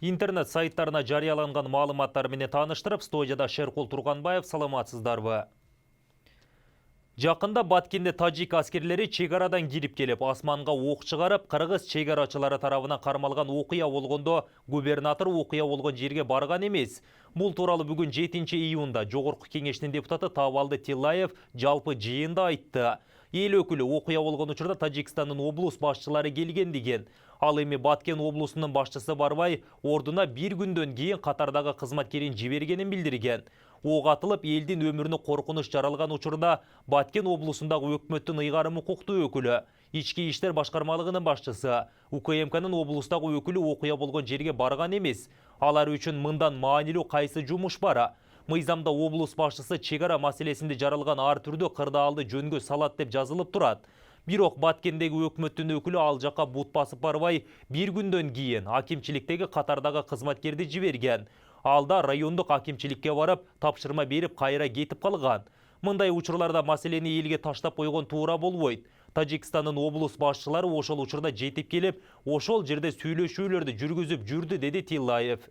Интернет сайттарына жарияланған маалыматтармен таныштырып, студияда Шерқол Тұрғанбаев, саламатсыздарбы. Жақында Баткенде таджик аскерлері чегарадан кирип келіп, асманға оқ шығарып, қырғыз чегарачылары тарабынан қармалған оқия болғанда, губернатор оқия болған жерге барған емес. Бұл туралы бүгін 7 июнда Жоғарғы кеңешінің депутаты Тавалды Тиллаев жалпы жиында айтты. Ел өкілі оқия болған учурда Таджикстанның облыс басшылары келген деген. Ал эми Баткен облысының басшысы барбай, ордуна bir күндөн кейін қатардағы қызматкерин жибергенин билдирген. Оқ атылып, елден өміріні қорқыныш жаралған учурда Баткен облысындағы өкмөттүн ыйгарым укуктуу өкүлү, Ички иштер башкармалыгынын башчысы, УКМКнын облустагы өкүлү окуя болгон жерге барган эмес. Алар үчүн мындан маанилүү кайсы жумуш бар? Мыйзамда облус башчысы чегара маселесинде жаралган ар түрдүү кырдаалды жөнгө салат деп жазылып турат. Бирок Баткендеги өкмөттүн өкүлү ал жака бут басып барбай, bir күндөн кийин акимчиликтеги катардагы кызматкерди жиберген. Алда райондук акимчиликке барып, тапшырма берип кайра кетип калган. Мындай учурларда маселени элге таштап койгон туура болбойт. Таджикстандын облус башчылары ошол учурда жетип келип, ошол жерде сүйлөшүүлөрдү жүргүзүп жүрдү, деди Тиллаев.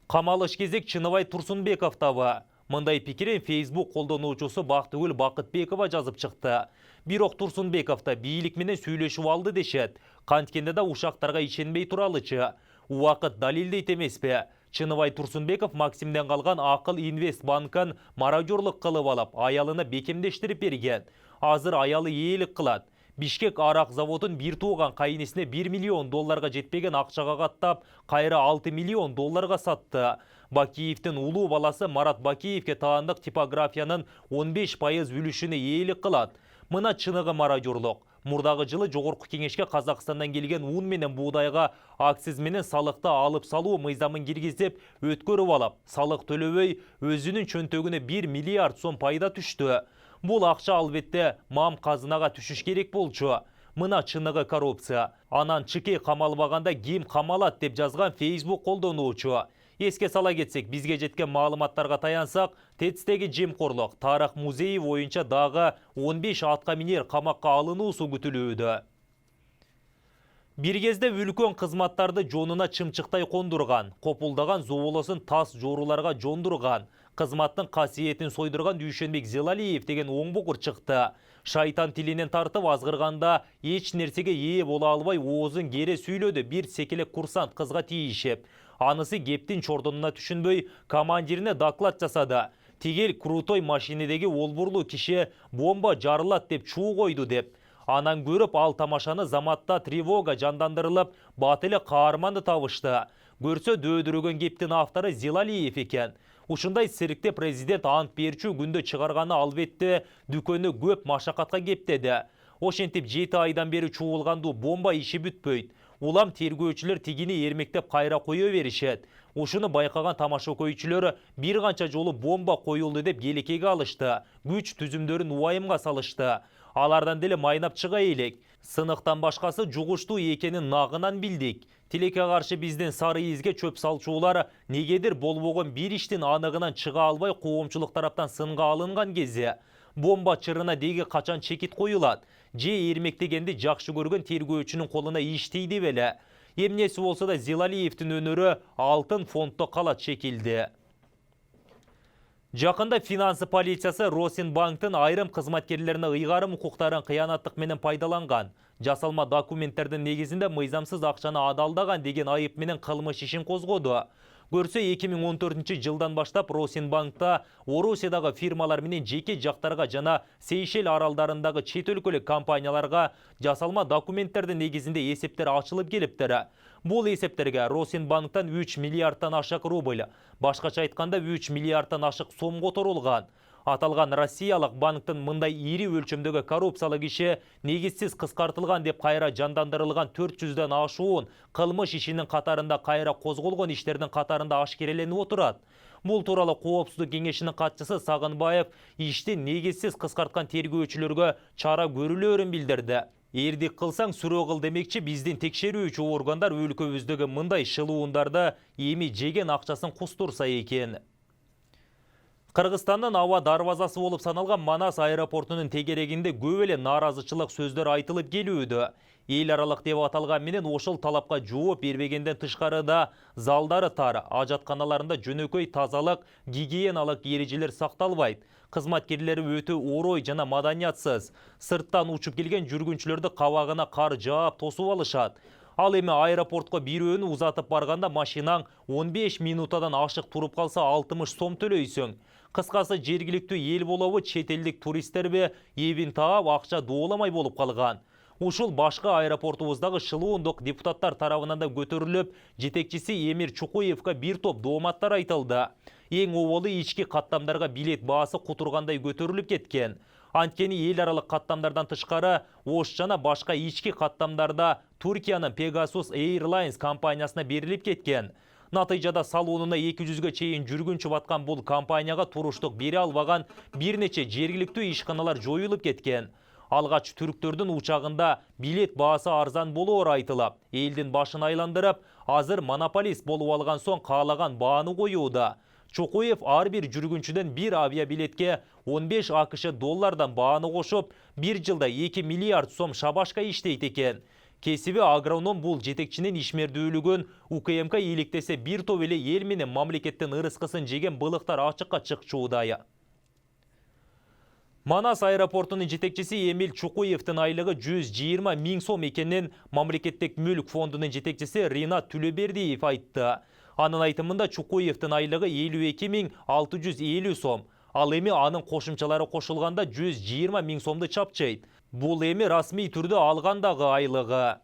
Камалыш кезек Чыныбай Турсунбековтабы. Мындай пикирин Facebook колдонуучусу Бактыгүл Бакытбекова жазып чыкты. Бирок Турсунбековта бийлик менен сүйлөшүп алды дешет. Канткенде да ушактарга ишенбей туралычы. Убакыт далилдейт эмеспи? Чыныбай Турсунбеков Максимден калган Акыл Инвест банкын маражорлук кылып алып, аялына бекемдештирип берген. Азыр аялы ээлик кылат. Бишкек арак заводун бир тууган кайынесине $1 миллион жетпеген акчага каттап, кайра $6 миллион сатты. Бакиевдин улуу баласы Марат Бакиевке таандык типографиянын 15% үлүшүнө ээлик кылат. Мына чыныгы маражорлук. Мурдагы жылы Жогорку кеңешке Казакстандан келген ун менен буудайга акциз менен салыкты алып салуу мыйзамын киргизип, өткөрүп алып, салык төлөбөй өзүнүн чөнтөгүнө 1 миллиард сом пайда түштү. Бул акча албетте мам казынага түшүш керек болчу. Мына чыныгы коррупция. Анан чыки камалбаганда ким камалат деп жазган Facebook колдонуучу. Эске сала кетсек, бизге жеткен маалыматтарга таянсак, ТЭЦтеги жемкорлук тарых музейи боюнча дагы 15 атка минер камакка алынуусу күтүлүүдө. Бир кезде үлкөн кызматтарды жонуна чымчыктай кондурган, копулдаган зоолосун тас жооруларга жондурган, кызматтын касиетин сойдурган Дүйшөнбек Зелалиев деген оңбокур чыкты. Шайтан тилинен тартып азгырганда эч нерсеге ээ боло албай оозун кере сүйлөдү бир секелек курсант кызга тийишип. Анысы кептин чордонуна түшүнбөй командирине доклад жасады. Тигел крутой машинедеги олбурлуу киши бомба жарылат деп чуу койду деп. Анан көрүп ал тамашаны заматта тревога жандандырылып, батылы каарманды табышты. Көрсө дөөдүрөгөн кептин автору Зелалиев экен. Ушундай сиркте президент ант берчү күндө чыгарганы албетте дүкөнү көп машакатка кептеди. Ошентип 7 айдан бери чуулгандуу бомба иши бүтпөйт. Улам тергөөчүлөр тигини эрмектеп кайра кое беришет. Ушуну байкаган тамаша көйчүлөр бир канча жолу бомба коюлду деп келекеге алышты. Күч түзүмдөрүн убайымга салышты. Алардан деле майнап чыга элек. Сыныктан башкасы жугуштуу экенин нагынан билдик. Тилекке каршы биздин сары изге чөп салчуулар негедир болбогон бир иштин аныгынан чыга албай коомчулук тараптан сынга алынган кезде бомба чырына деги качан чекит коюлат? Же эрмектегенди жакшы көргөн тергөөчүнүн колуна иш тийди беле? Эмнеси болсо да Зелалиевдин өнөрү алтын фонддо калат шекилди. Жакында финансы полициясы Росинбанктын айрым кызматкерлерине ыйгарым укуктарын кыянаттык менен пайдаланган, жасалма документтердин негизинде мыйзамсыз акчаны адалдаган деген айып менен кылмыш ишин козгоду. Көрсө 2014 жылдан баштап Росинбанкта Орусиядагы фирмалар менен жеке жактарга жана Сейшел аралдарындагы чет өлкөлүк компанияларга жасалма документтердин негизинде эсептер ачылып келиптир. Бул эсептерге Росинбанктан 3 миллиардтан ашык рубль, башкача айтканда 3 миллиардтан ашык сом которулган. Аталган Россиялык банктын мындай ири өлчөмдөгү коррупциялык иши негизсиз кыскартылган деп кайра жандандырылган 400дөн ашуун кылмыш ишинин катарында кайра козголгон иштердин катарында ашкереленип отурат. Бул тууралуу Коопсуздук кеңешинин катчысы Сагынбаев ишти негизсиз кыскарткан тергөөчүлөргө чара көрүлөөрүн билдирди. Эрдик кылсаң сүрөө кыл демекчи, биздин текшерүүчү органдар өлкөбүздөгү мындай шылуундарды эми жеген акчасын кустурса экен. Кыргызстандын аба дарбазасы болуп саналган Манас аэропортунун тегерегинде көп эле нааразычылык сөздөр айтылып келүүдө. ел аралық деп аталған менен ошол талапка жооп бербегенден тышкарыда залдары тар, ажатканаларында жөнөкөй тазалык, гигиеналык ережелер сакталбайт. Кызматкерлери өтө орой жана маданиятсыз. Сырттан учуп келген жүргүнчүлөрдү кабагына кар жаап тосуп алышат. Ал эми аэропортко бирөөнү узатып барганда машинаң 15 минутадан ашык туруп калса 60 сом төлөйсүң. Кыскасы жергиликтүү эл болобу, чет элдик туристтерби эбин таап акча дооламай болуп калган. Ушул башка аэропортубуздагы шылуундук депутаттар тарабынан да көтөрүлүп, жетекчиси Эмир Чукуевка бир топ дооматтар айтылды. Эң оболу ички каттамдарга билет баасы кутургандай көтөрүлүп кеткен. Анткени эл аралык каттамдардан тышкары Ош жана башка ички каттамдарда Туркиянын Pegasus Airlines компаниясына берилип кеткен. Натыйжада салонуна 200-ге чейин жүргүнчү баткан бул компанияга туруштук бере албаган бир нече жергиликтүү ишканалар жоюлуп кеткен. Алгач түрктөрдүн учагында билет баасы арзан болоор айтылып, элдин башын айландырып, азыр монополист болуп алган соң каалаган бааны коюуда. Чокуев ар бир жүргүнчүдөн бир авиабилетке 15 АКШ доллардан бааны кошуп, бир жылда 2 миллиард сом шабашка иштейт экен. Кесиби агроном бул жетекчинин ишмердүүлүгүн УКМК иликтесе бир топ эле эл менен мамлекеттин ырыскысын жеген былыктар ачыкка чыкчууда. Манас аэропортунун жетекчиси Эмил Чукуевдин айлыгы 120 миң сом экенин мамлекеттик мүлк фондунун жетекчиси Ринат Түлөбердиев айтты. Анын айтымында Чукуевдин айлыгы 52 650 сом. Ал эми анын кошумчалары кошулганда 120 миң сомду чапчайт. Бул эми расмий түрдө алгандагы айлыгы.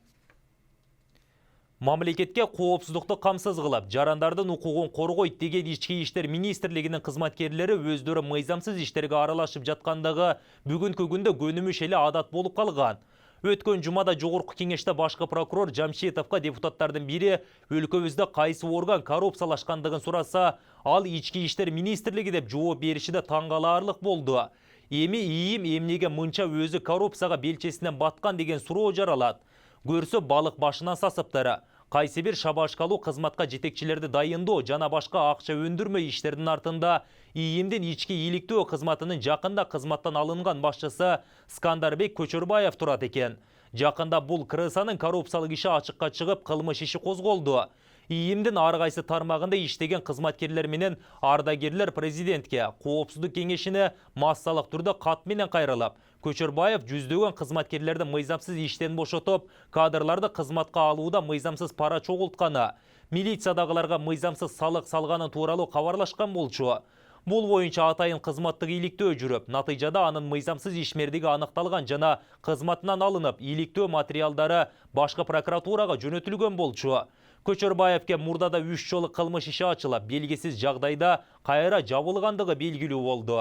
Мамлекетке коопсуздукту камсыз кылып, жарандардын укугун коргойт деген ички иштер министрлигинин кызматкерлери өздөрү мыйзамсыз иштерге аралашып жаткандыгы бүгүнкү күндө көнүмүш эле адат болуп калган. Өткөн жумада жогорку кеңеште башкы прокурор Жамшитовго депутаттардын бири өлкөбүздө кайсы орган коррупциялашкандыгын сураса, ал ички иштер министрлиги деп жооп бериши да таң калаарлык болду. Эми ийим эмнеге мынча өзү коррупцияга белчесинен баткан деген суроо жаралат. Көрсө балык башынан сасыптыр. Кайсы бир шабашкалуу кызматка жетекчилерди дайындоо жана башка акча өндүрмө иштердин артында ийимдин ички ийгиликтөө кызматынын жакында кызматтан алынган башчысы Скандарбек Көчөрбаев турат экен. Жакында бул КРСанын коррупциялык иши ачыкка чыгып, кылмыш иши козголду. ИИМдин ар кайсы тармагында иштеген кызматкерлер менен ардагерлер президентке, коопсуздук кеңешине массалык түрдө кат менен кайрылып, Көчөрбаев жүздөгөн кызматкерлерди мыйзамсыз иштен бошотуп, кадрларды кызматка алууда мыйзамсыз пара чогултканы, милициядагыларга мыйзамсыз салык салганы тууралуу кабарлашкан болчу. Бул боюнча атайын кызматтык иликтөө жүрүп, натыйжада анын мыйзамсыз ишмердиги аныкталган жана кызматынан алынып, иликтөө материалдары башкы прокуратурага жөнөтүлгөн болчу. Көчөрбаевке мурдада 3 жолу кылмыш иши ачылып, белгисиз жагдайда кайра жабылгандыгы белгилүү болду.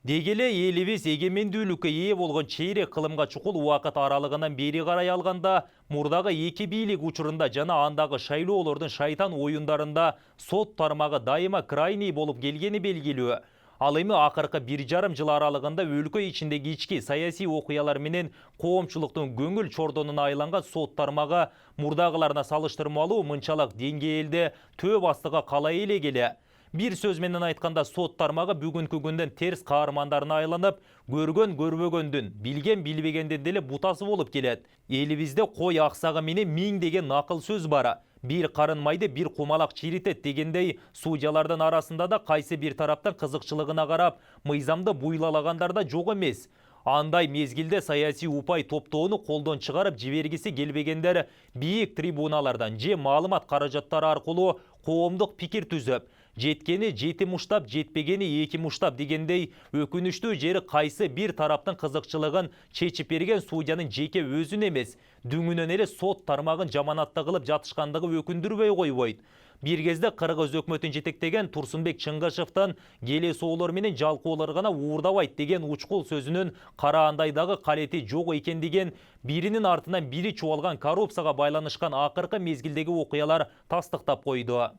Дегеле элибиз эгемендүүлүккө ээ болгон чейрек кылымга чукул убакыт аралыгынан бери карай алганда, мурдагы эки бийлик учурунда жана андагы шайлоолордун шайтан оюндарында сот тармагы дайыма крайний болуп келгени белгилүү. Ал эми акыркы 1,5 жыл аралыгында өлкө ичиндеги ички саясий окуялар менен коомчулуктун көңүл чордонуна айланган сот тармагы мурдагыларына салыштырмалуу мынчалык деңгээлде төп астыга кала элегеле. Бир сөз менен айтканда сот тармагы бүгүнкү күндөн терс каармандарына айланып, көргөн көрбөгөндүн, билген билбегенден деле бутасы болуп келет. Элибизде кой аксагы менен 1000 деген накыл сөз бар. Бир карын майды бир кумалак чиритет дегендей, судьялардын арасында да кайсы бир тараптын кызыкчылыгына карап, мыйзамды буйлагандар да жок эмес. Андай мезгилде саясий упай топтоону колдон чыгарып жибергиси келбегендер бийик трибуналардан же маалымат каражаттары аркылуу коомдук пикир түзөп, жеткени жети муштап, жетпегени эки муштап дегендей өкүнүчтүү жери кайсы бир тараптын кызыкчылыгын чечип берген судьянын жеке өзүн эмес, дүңүнөн эле сот тармагын жаманатта кылып жатышкандыгы өкүндүрбөй койбойт. Бир кезде Кыргыз өкмөтүн жетектеген Турсунбек Чыңгышевдин келесоолор менен жалкоолор гана уурдабайт деген учкул сөзүнүн караандайдагы калети жок экен деген биринин артынан бири чубалган коррупцияга байланышкан акыркы мезгилдеги окуялар тастыктап койду.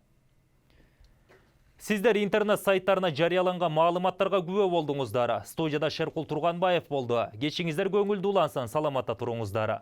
Сиздер интернет сайттарына жарыяланган маалыматтарга күбө болдуңуздар. Студияда Шеркул Турганбаев болду. Кечиңиздер көңүлдүү улансын, саламатта туруңуздар.